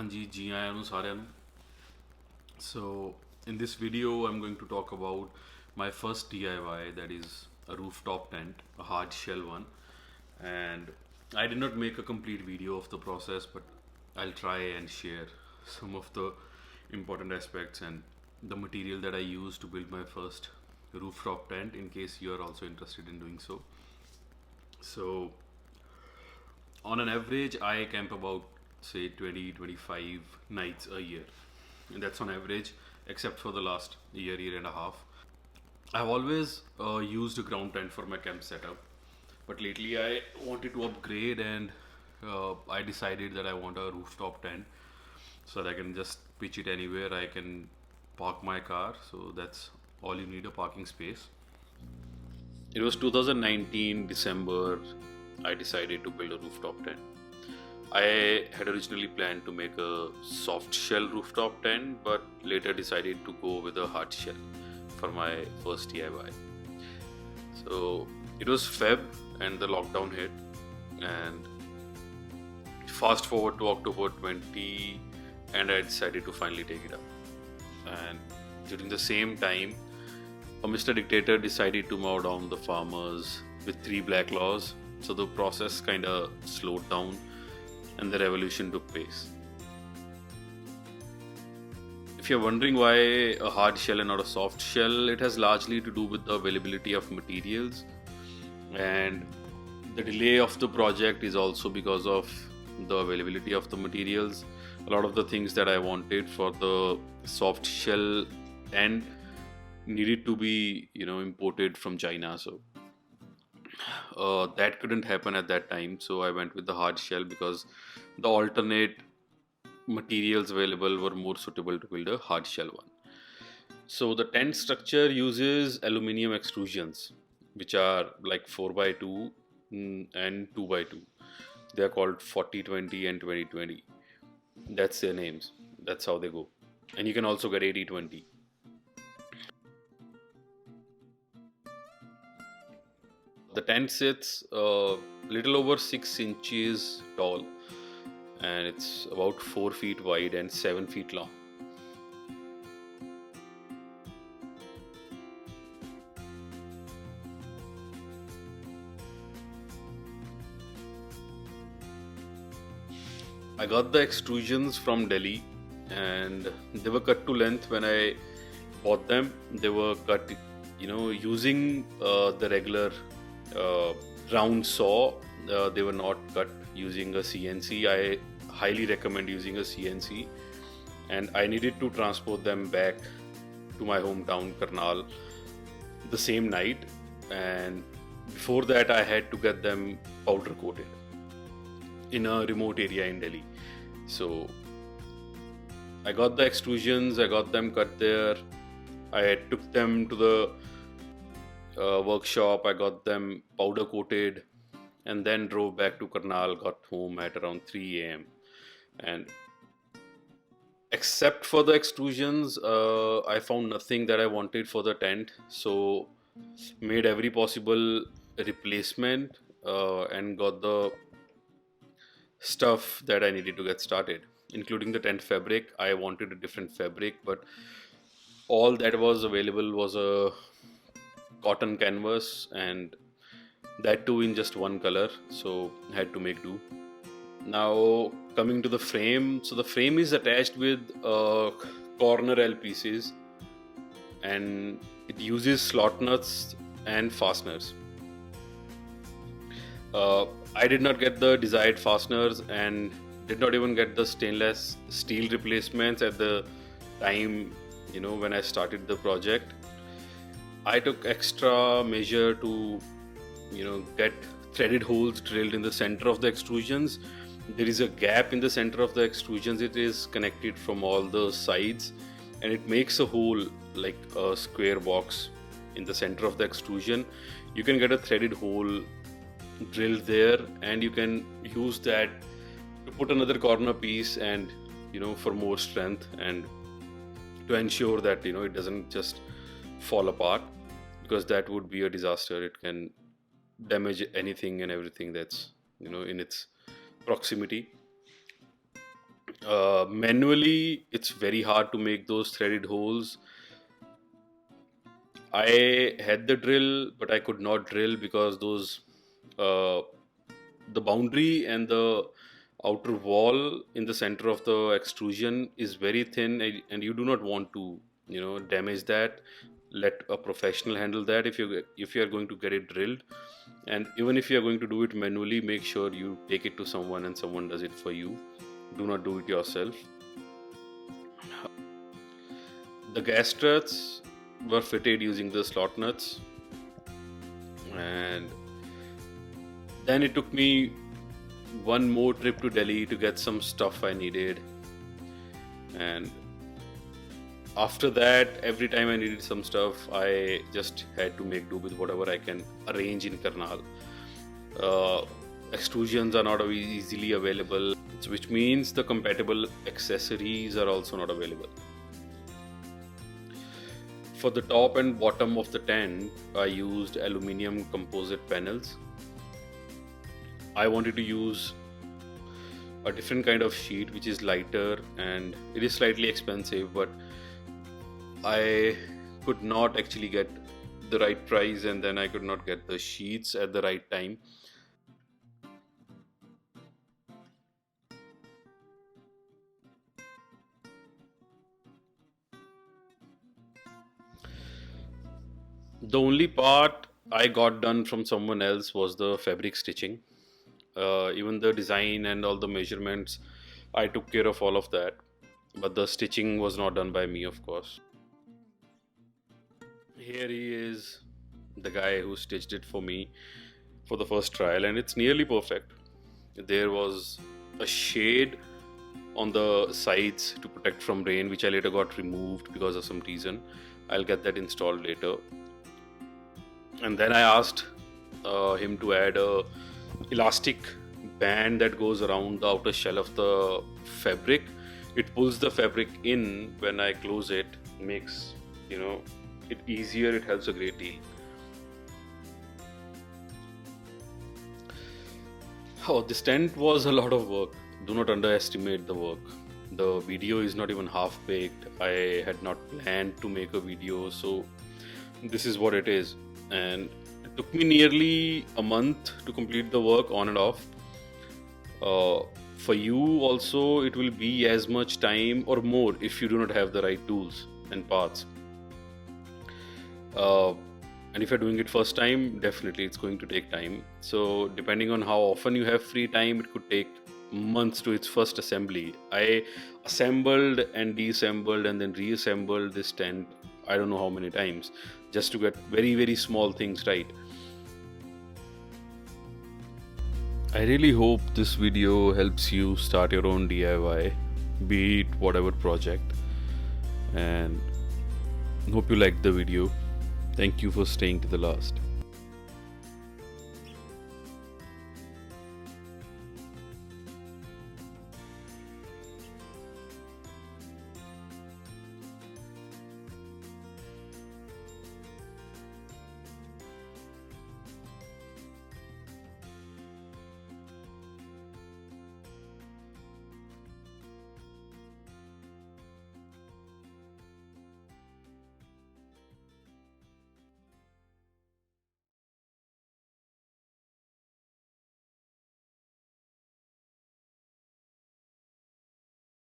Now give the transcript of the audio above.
ਹਾਂਜੀ ਜੀ ਆਇਆਂ ਨੂੰ ਸਾਰਿਆਂ ਨੂੰ so in this video I'm going to talk about my first DIY, that is a rooftop tent, a hard shell one. And I did not make a complete video of the process, but I'll try and share some of the important aspects and the material that I used to build my first rooftop tent, in case you are also interested in doing so. So on an average I camp about say 20-25 nights a year, and that's on average, except for the last year and a half. I've always used a ground tent for my camp setup, but lately I wanted to upgrade, and I decided that I want a rooftop tent so that I can just pitch it anywhere. I can park my car, so that's all you need, a parking space. It was 2019 December. I decided to build a rooftop tent. I had originally planned to make a soft shell rooftop tent, but later decided to go with a hard shell for my first DIY. So it was Feb and the lockdown hit, and fast forward to October 20, and I decided to finally take it up. And during the same time, a Mr. Dictator decided to mow down the farmers with 3 black laws, so the process kind of slowed down and the revolution took place. If you're wondering why a hard shell and not a soft shell, it has largely to do with the availability of materials, and the delay of the project is also because of the availability of the materials. A lot of the things that I wanted for the soft shell end needed to be imported from China, so that couldn't happen at that time. So I went with the hard shell because the alternate materials available were more suitable to build a hard shell one. So the tent structure uses aluminium extrusions, which are like 4x2 and 2x2. They are called 40-20 and 20-20. That's their names. That's how they go. And you can also get 80-20. The tent sits a little over 6 inches tall, and it's about 4 feet wide and 7 feet long. I got the extrusions from Delhi, and they were cut to length. When I bought them, they were cut using the regular round saw. They were not cut using a CNC. I highly recommend using a CNC, and I needed to transport them back to my hometown Karnal the same night, and before that I had to get them powder coated in a remote area in Delhi. So I got the extrusions, I got them cut there, I took them to the workshop, I got them powder coated, and then drove back to Karnal, got home at around 3 a.m. And except for the extrusions, I found nothing that I wanted for the tent, so made every possible replacement and got the stuff that I needed to get started, including the tent fabric. I wanted a different fabric, but all that was available was a cotton canvas, and that too in just one color, so I had to make do. Now coming to the frame, so the frame is attached with corner L pieces, and it uses slot nuts and fasteners. I did not get the desired fasteners and did not even get the stainless steel replacements at the time when I started the project. I took extra measure to get threaded holes drilled in the center of the extrusions. There is a gap in the center of the extrusions. It is connected from all the sides, and it makes a hole like a square box in the center of the extrusion. You can get a threaded hole drilled there, and you can use that to put another corner piece, and for more strength and to ensure that it doesn't just fall apart, because that would be a disaster. It can damage anything and everything that's in its proximity. Manually, it's very hard to make those threaded holes. I had the drill, but I could not drill because uh, the boundary and the outer wall in the center of the extrusion is very thin, and you do not want to, damage that. Let a professional handle that if you are going to get it drilled, and even if you are going to do it manually, make sure you take it to someone and someone does it for you. Do not do it yourself. The gas struts were fitted using the slot nuts, and then it took me one more trip to Delhi to get some stuff I needed. And after that, every time I needed some stuff, I just had to make do with whatever I can arrange in Karnal. Uh, Extrusions are not easily available, which means the compatible accessories are also not available. For the top and bottom of the tent, I used aluminium composite panels. I wanted to use a different kind of sheet which is lighter, and it is slightly expensive, but I could not actually get the right price, and then I could not get the sheets at the right time. The only part I got done from someone else was the fabric stitching. Even the design and all the measurements, I took care of all of that, but the stitching was not done by me, of course. Here he is, the guy who stitched it for me for the first trial, and it's nearly perfect. There was a shade on the sides to protect from rain, which I later got removed because of some reason. I'll get that installed later. And then I asked him to add a elastic band that goes around the outer shell of the fabric. It pulls the fabric in when I close it, makes it easier. It helps a great deal. Oh, this tent was a lot of work. Do not underestimate the work. The video is not even half baked. I had not planned to make a video, so this is what it is. And it took me nearly a month to complete the work on and off. For you also, it will be as much time or more if you do not have the right tools and parts. And if you're doing it first time, definitely it's going to take time. So depending on how often you have free time, it could take months to its first assembly. I assembled and deassembled and then reassembled this tent I don't know how many times just to get very, very small things right. I really hope this video helps you start your own DIY, be it whatever project, and hope you liked the video. Thank you for staying to the last.